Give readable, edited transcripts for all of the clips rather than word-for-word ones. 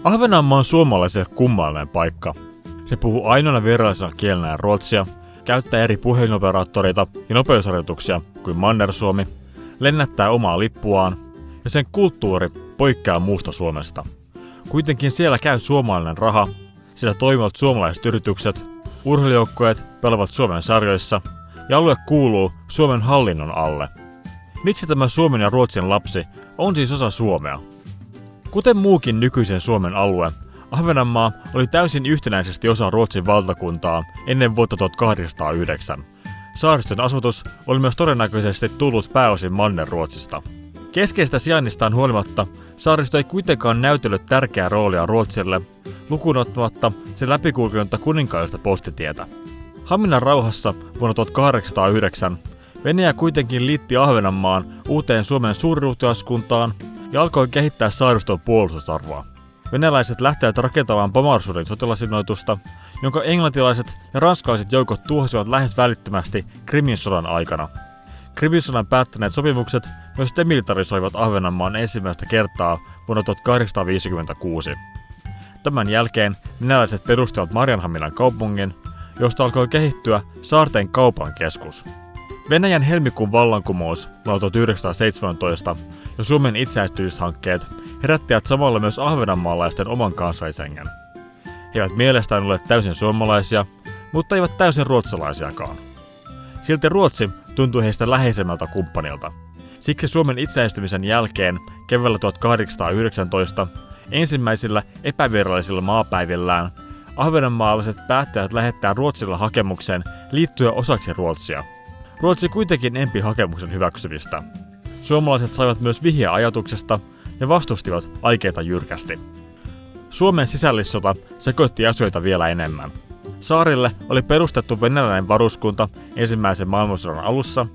Ahvenanmaa on suomalaiselle kummallinen paikka. Se puhuu ainoana virallisena kielenä ruotsia, käyttää eri puhelinoperaattoreita ja nopeusharjoituksia kuin Manner-Suomi, lennättää omaa lippuaan ja sen kulttuuri poikkeaa muusta Suomesta. Kuitenkin siellä käy suomalainen raha, siellä toimivat suomalaiset yritykset, urheilujoukkueet pelaavat Suomen sarjoissa ja alue kuuluu Suomen hallinnon alle. Miksi tämä Suomen ja Ruotsin lapsi on siis osa Suomea? Kuten muukin nykyisen Suomen alue, Ahvenanmaa oli täysin yhtenäisesti osa Ruotsin valtakuntaa ennen vuotta 1809. Saariston asutus oli myös todennäköisesti tullut pääosin Manner-Ruotsista. Keskeistä sijainnistaan huolimatta saaristo ei kuitenkaan näytellyt tärkeää roolia Ruotsille, lukuun ottamatta sen läpikulkenutta kuninkaallista postitietä. Haminan rauhassa vuonna 1809 Venäjä kuitenkin liitti Ahvenanmaan uuteen Suomen suurruhtinaskuntaan ja alkoi kehittää saariston puolustusarvoa. Venäläiset lähtivät rakentamaan Pomarsurin sotilasinnoitusta, jonka englantilaiset ja ranskalaiset joukot tuhosivat lähes välittömästi Krimin sodan aikana. Krimin sodan päättäneet sopimukset myös demilitarisoivat Ahvenanmaan ensimmäistä kertaa vuonna 1856. Tämän jälkeen venäläiset perustivat Marjanhaminan kaupungin, josta alkoi kehittyä saarten kaupan keskus. Venäjän helmikuun vallankumous vuonna 1917 ja Suomen itsenäistymishankkeet herättivät samalla myös ahvenanmaalaisten oman kansallishengen. He eivät mielestään ole täysin suomalaisia, mutta eivät täysin ruotsalaisiakaan. Silti Ruotsi tuntui heistä läheisemmältä kumppanilta. Siksi Suomen itsenäistymisen jälkeen keväällä 1819 ensimmäisillä epävirallisilla maapäivillään ahvenanmaalaiset päättivät lähettää Ruotsille hakemuksen liittyä osaksi Ruotsia. Ruotsi kuitenkin empi hakemuksen hyväksymistä. Suomalaiset saivat myös vihjeä ajatuksesta ja vastustivat aikeita jyrkästi. Suomen sisällissota sekoitti asioita vielä enemmän. Saarille oli perustettu venäläinen varuskunta ensimmäisen maailmansodan alussa,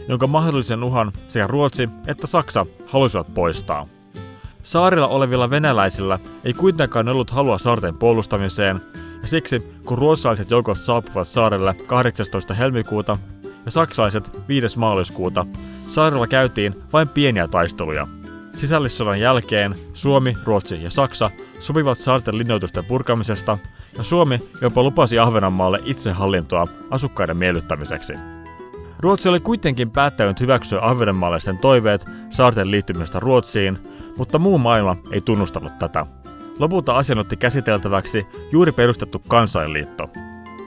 jonka mahdollisen uhan sekä Ruotsi että Saksa halusivat poistaa. Saarilla olevilla venäläisillä ei kuitenkaan ollut halua saarten puolustamiseen, ja siksi kun ruotsalaiset joukot saapuvat saarelle 18. helmikuuta ja saksalaiset 5. maaliskuuta, saarella käytiin vain pieniä taisteluja. Sisällissodan jälkeen Suomi, Ruotsi ja Saksa sopivat saarten linnoitusten purkamisesta, ja Suomi jopa lupasi Ahvenanmaalle itsehallintoa asukkaiden miellyttämiseksi. Ruotsi oli kuitenkin päättänyt hyväksyä ahvenanmaalaisten toiveet saarten liittymisestä Ruotsiin, mutta muu maailma ei tunnustanut tätä. Lopulta asian otti käsiteltäväksi juuri perustettu Kansainliitto.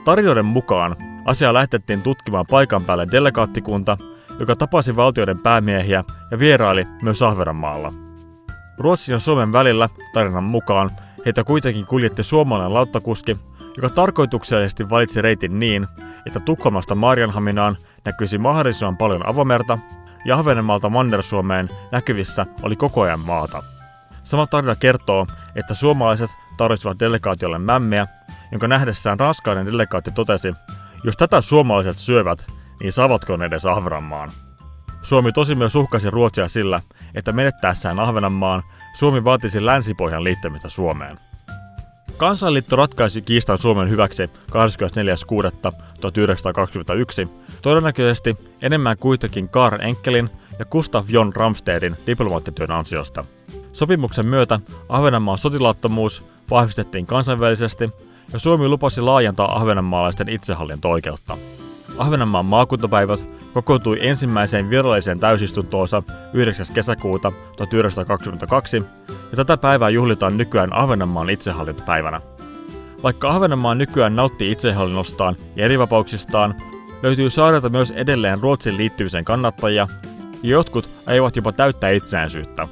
Tarinoiden mukaan asiaa lähetettiin tutkimaan paikan päälle delegaattikunta, joka tapasi valtioiden päämiehiä ja vieraili myös Ahvenanmaalla. Ruotsin ja Suomen välillä, tarinan mukaan, heitä kuitenkin kuljetti suomalainen lautakuski, joka tarkoituksellisesti valitsi reitin niin, että Tukholmasta Marjanhaminaan näkyisi mahdollisimman paljon avomerta ja Ahvenanmaalta Manner-Suomeen näkyvissä oli koko ajan maata. Sama tarina kertoo, että suomalaiset tarjosivat delegaatiolle mämmiä, jonka nähdessään ranskalainen delegaatti totesi, jos tätä suomalaiset syövät, niin saavatko ne edes Ahvenanmaan? Suomi tosi myös uhkasi Ruotsia sillä, että menettäessään Ahvenanmaan Suomi vaatisi Länsi-Pohjan liittämistä Suomeen. Kansainliitto ratkaisi kiistan Suomen hyväksi 24.6.1921, todennäköisesti enemmän kuitenkin Karl Enkelin ja Gustav Jon Ramstedin diplomaattityön ansiosta. Sopimuksen myötä Ahvenanmaan sotilaattomuus vahvistettiin kansainvälisesti ja Suomi lupasi laajentaa ahvenanmaalaisten itsehallinto-oikeutta. Ahvenanmaan maakuntapäivät kokoontui ensimmäiseen viralliseen täysistuntoonsa 9. kesäkuuta 1922 ja tätä päivää juhlitaan nykyään Ahvenanmaan itsehallintopäivänä. Vaikka Ahvenanmaa nykyään nauttii itsehallinnostaan ja erivapauksistaan, löytyy saarelta myös edelleen Ruotsin liittymisen kannattajia ja jotkut ajavat jopa täyttää itsenäisyyttä.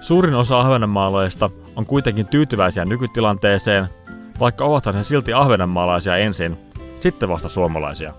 Suurin osa ahvenanmaalaisista on kuitenkin tyytyväisiä nykytilanteeseen, vaikka ovathan he silti ahvenanmaalaisia ensin, sitten vasta suomalaisia.